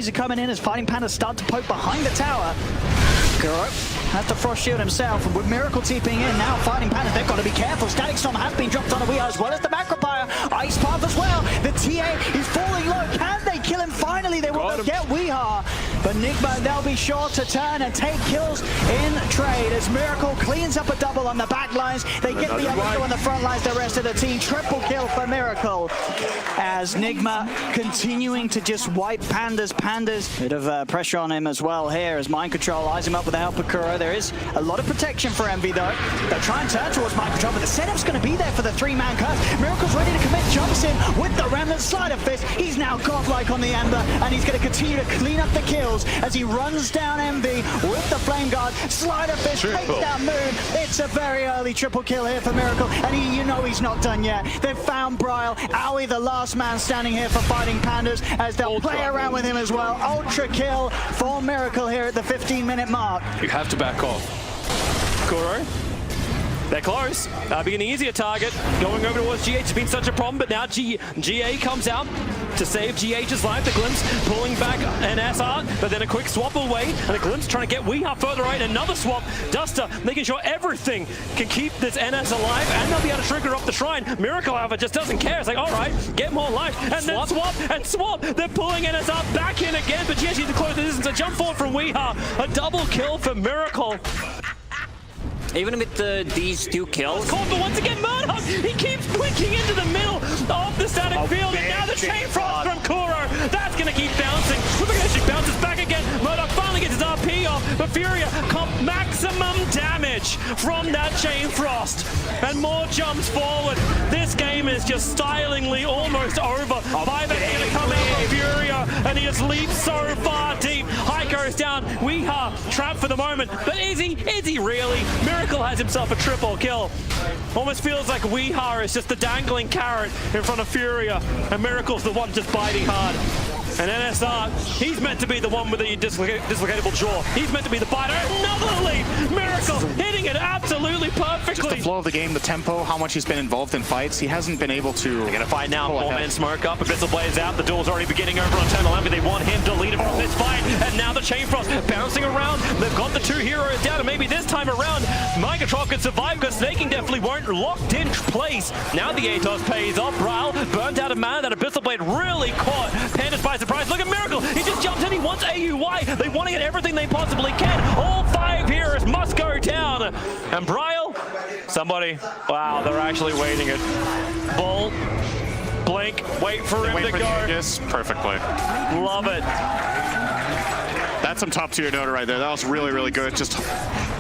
TPs are coming in as Fighting Pandas start to poke behind the tower. Kuro has to frost shield himself, and with Miracle TPing in, now Fighting Pandas, they've got to be careful. Static Storm has been dropped on a Weeha as well as the Macropire. Ice Path as well. The TA is falling low. Can they kill him finally? They will get Weeha. But Nigma, they'll be sure to turn and take kills in trade as Miracle cleans up a double on the back lines. They get the other two on the front lines, the rest of the team. Triple kill for Miracle as Nigma continuing to just wipe Pandas. Bit of pressure on him as well here as Mind Control eyes him up with the help of Kuro. There is a lot of protection for Envy though. They'll try and turn towards Mind Control, but the setup's going to be there for the three-man curse. Miracle's ready to commit, jumps in with the Remnant Slider Fist. He's now godlike on the Ember, and he's going to continue to clean up the kills as he runs down Envy with the Flame Guard. Slider Fist takes down Moon. It's a very early triple kill here for Miracle, and you know he's not done yet. They've found Bryle. Aoi, the last man standing here for Fighting Pandas, as they'll play around with him as well. Ultra kill for Miracle here at the 15-minute mark. You have to back off. Kuro. They're close. Being an easier target. Going over towards GH has been such a problem, but now GA comes out to save GH's life. The Glimpse pulling back an SR, but then a quick swap away, and the Glimpse trying to get Weeha further right. Another swap. Duster making sure everything can keep this NS alive, and they'll be able to trigger off the Shrine. Miracle, however, just doesn't care. It's like, all right, get more life, and then swap and swap. They're pulling NSR back in again, but GH needs to close the distance. A jump forward from Weeha. A double kill for Miracle. Even with these two kills. Caught, but once again, Murdoch, he keeps blinking into the middle of the static field, and now the Chain Frost from Kuro. That's going to keep bouncing. Look at she bounces back again. Murdoch finally gets his RP off, but Furia comp maximum damage from that Chain Frost. And more jumps forward. This game is just stylingly almost over. 5 going to come in for Furia, and he just leaps so far deep. High goes down. Weeha trapped for the moment, but is he really? Miracle has himself a triple kill. Almost feels like Weeha is just the dangling carrot in front of Furia, and Miracle's the one just biting hard. And NSR, he's meant to be the one with the dislocatable jaw. He's meant to be the biter. Another lead! Miracle hitting it absolutely perfectly. Just the flow of the game, the tempo, how much he's been involved in fights. He hasn't been able to... They're going to fight now. Four-man smoke up. Abyssal Blaze out. The duel's already beginning over on Eternal Envy. They want him to lead it from this fight. And now the Chain Frost bouncing around. They've got the two heroes down, and maybe this time around, Mind Control can survive because Snaking definitely won't. Locked in place. Now the Atos pays off. Bryle burnt out of mana. That Abyssal Blade really caught Pandas by surprise. Look at Miracle. He just jumps in. He wants AUI. They want to get everything they possibly can. All 5 heroes must go down. And Bryle, somebody, wow, they're actually waiting it. Bull, blink, wait for him to go. Yes, perfectly. Love it. That's some top tier Dota right there. That was really, really good. Just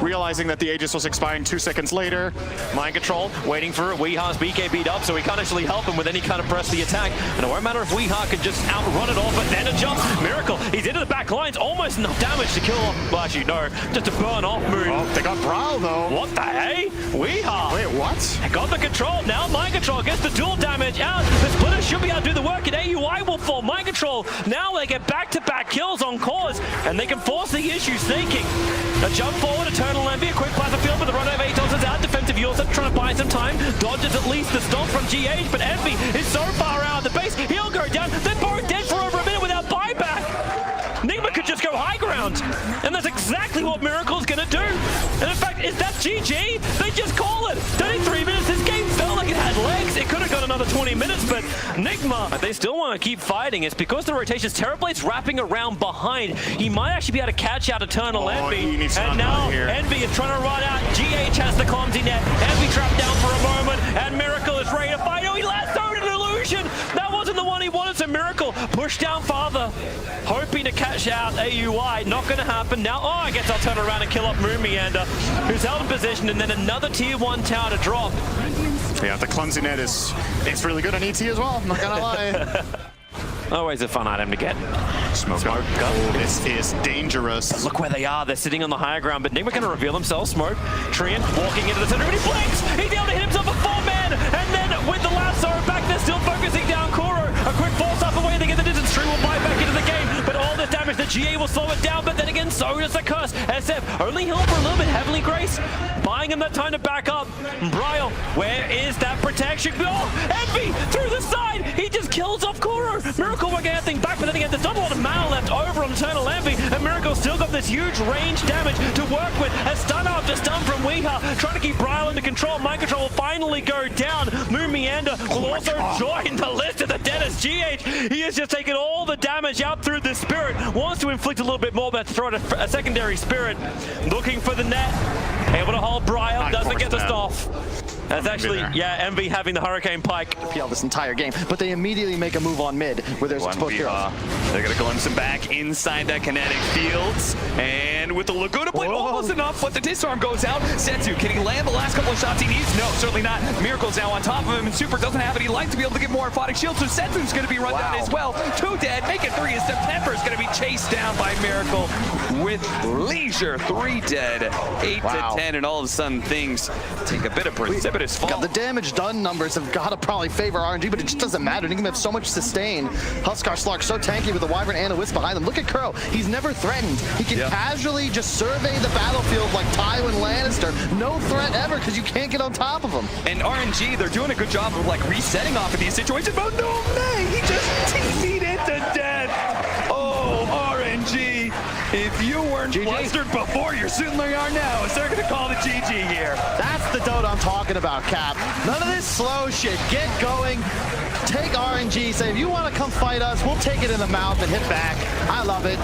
realizing that the Aegis was expiring 2 seconds later. Mind Control, waiting for it. Weeha's BK beat up, so he can't actually help him with any kind of press the attack. And it won't matter if Weeha can just outrun it all, but then a jump. Miracle, he's into the back lines, almost enough damage to kill off. Well, actually, no, just to burn off Moon. Oh, they got Bryle, though. What the hey? Weeha. Wait, what? Got the control. Now Mind Control gets the dual damage out. The Splitter should be able to do the work, and AUI will fall. Mind Control, now they get back-to-back kills on cause, and they can force the issue. Snaking. A jump forward, Eternal Envy, a quick plasma field, but the run of Atos is out. Defensive Yulsa trying to buy some time. Dodges at least the stomp from GH, but Envy is so far out of the base, he'll go down. They're both dead for over a minute without buyback. Nigma could just go high ground, and that's exactly what Miracle's gonna do. And in fact, is that GG? They just call it. 33 minutes, this game felt like it had legs. It could have got another 20 minutes, but Nigma, they still want to keep fighting. It's because the rotation's Terrorblade's wrapping around behind. He might actually be able to catch out Eternal Envy. And now Envy is trying to run out. GH has the Comsy net. Envy trapped down for a moment, and Miracle is ready to fight. Oh, he lassoed an illusion. That wasn't the one he wanted, so Miracle pushed down farther, hoping to catch out AUI. Not going to happen now. Oh, I guess I'll turn around and kill up Moon Meander, who's held in position, and then another tier 1 tower to drop. Yeah, the clumsy net is really good on ET as well, I'm not gonna lie. Always a fun item to get. Smoke up. Oh, this is dangerous. Look where they are. They're sitting on the higher ground, but Nigma going to reveal themselves. Smoke. Treant walking into the center, and he blinks! He's able to hit himself a 4-man, and then with the lasso back, they're still focusing down Kuro. A quick force up away, they get the distance. Tree will buy back into the game, but all this lot of damage. The GA will slow it down, but then again, so does the curse. SF only healed for a little bit heavily, Grace, buying him that time to back up. Bryle, where is that protection? Oh, Envy through the side. He just kills off Kuro. Miracle won't get anything back, but then again, there's not a lot of mana left over on Eternal Envy, and Miracle still got this huge range damage to work with. A stun after stun from Weeha, trying to keep Bryle under control. Mind control will finally go down. Moon Meander will also join the list of the dead as GH. He has just taken all the damage out through the Spirit. Wants to inflict a little bit more, but throw out a secondary Spirit. Looking for the net. Able to hold Bryle, doesn't get the stuff. That's actually, yeah, Envy having the Hurricane Pike. PL this entire game, but they immediately make a move on mid where there's both heroes. They're gonna glimpse him back inside that kinetic fields, and with the Laguna Blade almost enough, but the disarm goes out. Setsu, can he land the last couple of shots he needs? No, certainly not. Miracle's now on top of him, and Super doesn't have it. He'd like to be able to get more orthotic shield, so Setsu's gonna be run down as well. 2 dead, make it 3 as September's gonna be chased down by Miracle with leisure. 3 dead, 8 to 10, and all of a sudden things take a bit of precipitous fall. God, the damage done numbers have got to probably favor RNG, but it just doesn't matter. Nigma have so much sustain. Huskar Slark so tanky with the Wyvern and a Wisp behind them. Look at Kuro. He's never threatened. He can casually just survey the battlefield like Tywin Lannister. No threat ever because you can't get on top of him. And RNG, they're doing a good job of like resetting off of these situations, but no, man, he just TP'd into death. Oh, RNG. If you weren't flustered before, you certainly are now. So they're going to call the GG here. That's the dote I'm talking about, Cap. None of this slow shit. Get going. Take RNG. Say, if you want to come fight us, we'll take it in the mouth and hit back. I love it.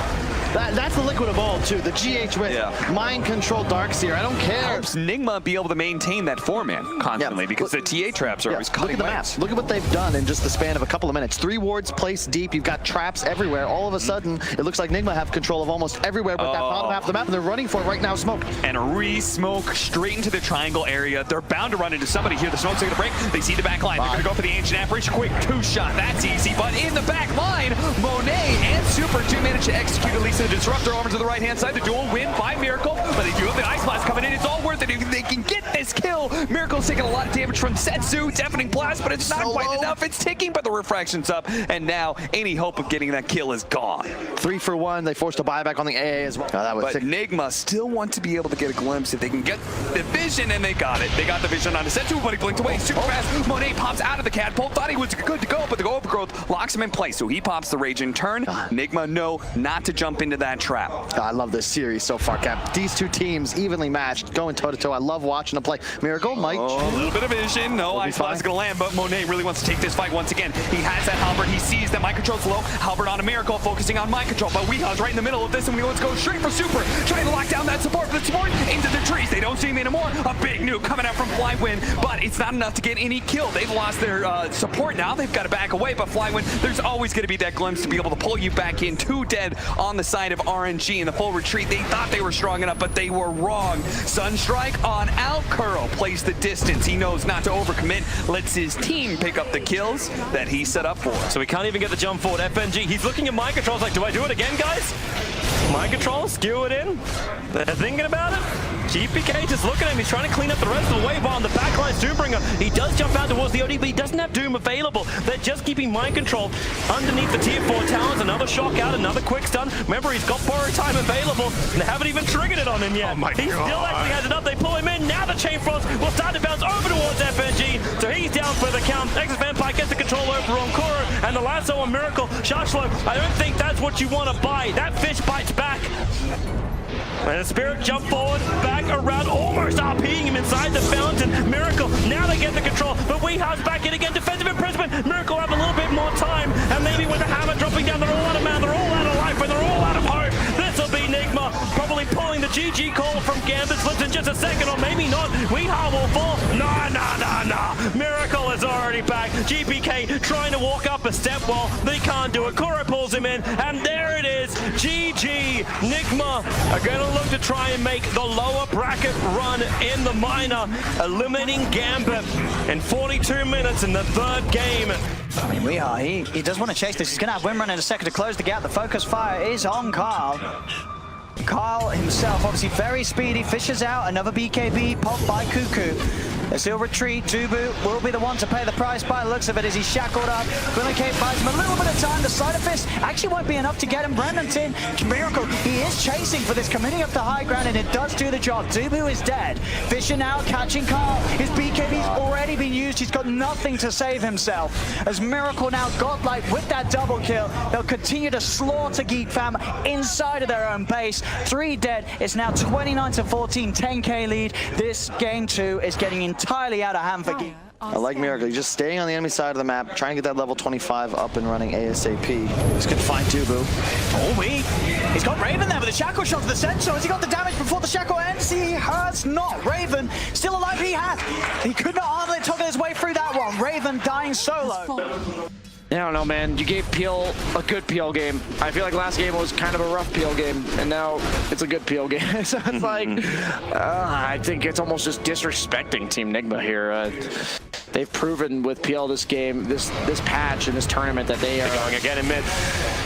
That's the liquid of old, too. The GH with mind-controlled Darkseer. I don't care. Helps Nigma be able to maintain that 4-man constantly because the TA traps are always cutting Look at the map. Look at what they've done in just the span of a couple of minutes. 3 wards placed deep. You've got traps everywhere. All of a sudden, it looks like Nigma have control of almost everywhere but that bottom half of the map, and they're running for it right now, Smoke. And a re-smoke straight into the triangle area. They're bound to run into somebody here. The smoke's going to break. They see the back line. They're going to go for the Ancient Apparition. Quick 2-shot. That's easy. But in the back line, Monet and Super do manage to execute at least a disruptor over to the right-hand side. The dual win by Miracle, but they do have the Ice Blast coming in. It's all worth it if they can get this kill. Miracle's taking a lot of damage from Setsu. Deafening Blast, but it's not quite enough. It's ticking, but the refraction's up, and now any hope of getting that kill is gone. 3 for 1. They forced a buyback on the AA as well. But Nigma still want to be able to get a glimpse if they can get the vision, and they got it. They got the vision on the Setsu, but he blinked away super fast. Monet pops out of the catapult. Thought he was good to go, but the overgrowth locks him in place, so he pops the rage in turn. Nigma know not to jump into that trap. I love this series so far, Cap. These 2 teams evenly matched, going toe-to-toe. I love watching them play. Miracle might... a little bit of vision. No, Ice Blast is going to land, but Monet really wants to take this fight once again. He has that Halberd. He sees that mind control's low. Halberd on a Miracle, focusing on mind control, but Weeha's right in the middle of this, and we let's go straight for Super. Trying to lock down that support, but the support into the trees. They don't see him anymore. A big nuke coming out from Flywind, but it's not enough to get any kill. They've lost their support now. They've got to back away, but Flywind, there's always going to be that glimpse to be able to pull you back in. 2 dead on the side of RNG in the full retreat. They thought they were strong enough, but they were wrong. Sunstrike on out. Curl plays the distance. He knows not to overcommit. Lets his team pick up the kills that he set up for. So we can't even get the jump forward. FNG, he's looking at mind controls like, do I do it again, guys? Mind control, skew it in. They're thinking about it. GPK just looking at him. He's trying to clean up the rest of the wave on the backline. Doombringer, he does jump out towards the OD, but he doesn't have Doom available. They're just keeping mind control underneath the tier 4 towers. Another shock out, another quick stun. Remember, he's got borrow time available, and they haven't even triggered it on him yet. He still actually has it up. They pull him in. Now the Chain Frost will start to bounce over towards FNG. So he's down for the count. Nexus Vampire gets the control over on Kuro, and the lasso on Miracle. Sharkslow, I don't think that's what you want to buy. That fish bites back. And the Spirit jump forward, back around, almost RPing him inside the fountain. Miracle, now they get the control, but Weeha's back in again. Defensive imprisonment. Miracle have a little bit more time, and maybe with the hammer dropping down, they're all out of mana, they're all out of life, and they're all out of hope. This will be Nigma, probably pulling the GG call from Gambit. Slips in just a second, or maybe not. Weeha will fall. Nah. Miracle is already back. GPK trying to walk up a step wall. They can't do it. Kuro pulls him in, and there it is. GG. Nigma are going to look to try and make the lower bracket run in the minor, eliminating Gambit in 42 minutes in the 3rd game. I mean, Weeha, he does want to chase this. He's going to have Wimrun in a second to close the gap. The focus fire is on Carl. Carl himself, obviously very speedy, fishes out another BKB popped by Cuckoo. They still retreat. Dubu will be the one to pay the price by the looks of it as he's shackled up. Billincate buys him a little bit of time. The sleight of fist actually won't be enough to get him. Brandon's in. Miracle, he is chasing for this, committing up the high ground, and it does do the job. Dubu is dead. Fisher now catching Carl. His BKB's already been used. He's got nothing to save himself. As Miracle now godlike with that double kill, they'll continue to slaughter Geek Fam inside of their own base. 3 dead. It's now 29-14, 10k lead. This game 2 is getting entirely out of hand for Geek. I like Miracle. He's just staying on the enemy side of the map, trying to get that level 25 up and running ASAP. He's going to find Dubu. Oh, he's got Raven there with a shackle shot to the center. Has he got the damage before the shackle ends? He has not. Raven still alive. He has. He could not hardly toggle his way through that one. Raven dying solo. I don't know, man. You gave Peel a good Peel game. I feel like last game was kind of a rough Peel game, and now it's a good Peel game. So it's like, I think it's almost just disrespecting Team Nigma here. They've proven with Peel this game, this patch and this tournament that they are going again in mid.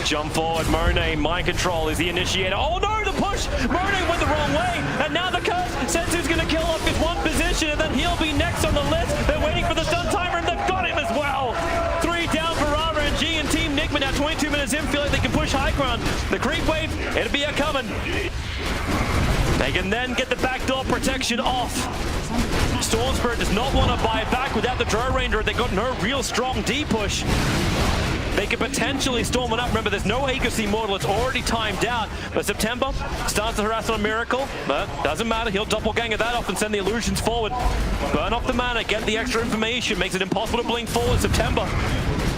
Jump forward, Monet, mind control is the initiator. Oh no, the push! Monet went the wrong way, and now the curse. Sensu's gonna kill off his one position, and then he'll be next on the list. They're waiting for the stun timer, and they've got him as well. 3 down for RNG and Team Nigma now 22 minutes in, feel like they can push high ground. The creep wave, it'll be a coming. They can then get the backdoor protection off. Storm Spirit does not want to buy back without the Drow Ranger. They got no real strong D push. They could potentially storm it up. Remember, there's no Agency Mortal. It's already timed out. But September starts the harass on Miracle, but doesn't matter. He'll doppelganger that off and send the illusions forward. Burn off the mana, get the extra information. Makes it impossible to blink forward. September.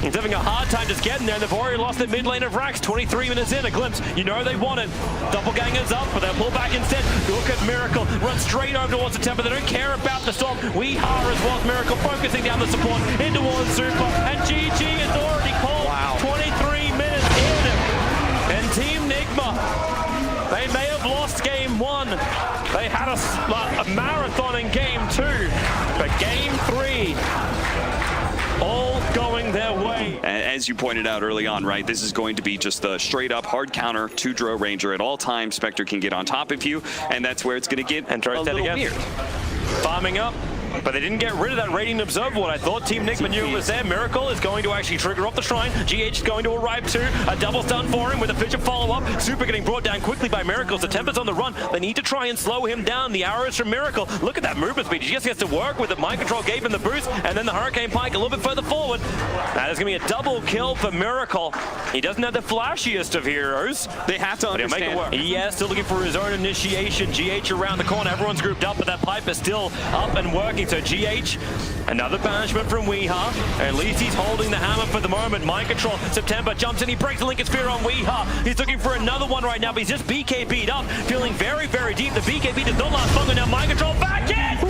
He's having a hard time just getting there. They've already lost their mid lane of Rax. 23 minutes in, a glimpse. You know they want it. Doppelganger's up, but they'll pull back instead. Look at Miracle. Run straight over towards the Temple. They don't care about the storm. We are as well as Miracle focusing down the support in towards Super. And GG is already called. Wow. 23 minutes in. And Team Nigma, they may have lost game 1. They had a marathon in game 2. But game 3, all going their way. As you pointed out early on, right, this is going to be just a straight up hard counter to Drow Ranger at all times. Spectre can get on top of you, and that's where it's going to get and a little weird. Farming up. But they didn't get rid of that Radiant Observer. What I thought Team Nigma knew it was there. Miracle is going to actually trigger off the Shrine. GH is going to arrive too. A double stun for him with a Fisher follow-up. Super getting brought down quickly by Miracles. The Tempest on the run. They need to try and slow him down. The arrows from Miracle. Look at that movement speed. He just gets to work with it. Mind Control gave him the boost. And then the Hurricane Pike a little bit further forward. That is going to be a double kill for Miracle. He doesn't have the flashiest of heroes. They have to understand. Make it work. Yeah, still looking for his own initiation. GH around the corner. Everyone's grouped up, but that pipe is still up and working. So GH, another banishment from Weeha. At least he's holding the hammer for the moment. Mind Control. September jumps in. He breaks the Lincoln Sphere on Weeha. He's looking for another one right now, but he's just BKB'd up. Feeling very, very deep. The BKB does not last long enough. Mind Control back in! That's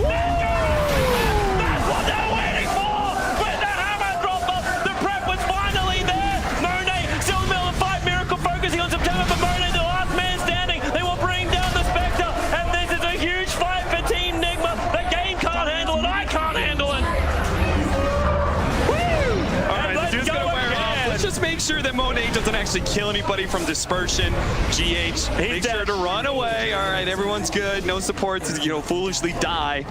what they're waiting for! With the hammer drop up, the prep was finally there! Monet still in the middle of the fight. Miracle focusing on September, but Monet the last man standing. They will bring down the Spectre, and this is a huge fight for Team Nigma. The game can't handle it. I can't handle it. Let's just make sure that Monet doesn't actually kill anybody from dispersion. GH, make sure to run away. All right, everyone's good. No supports, foolishly die.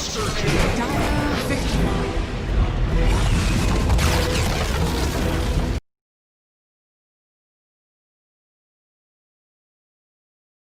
Surgeon.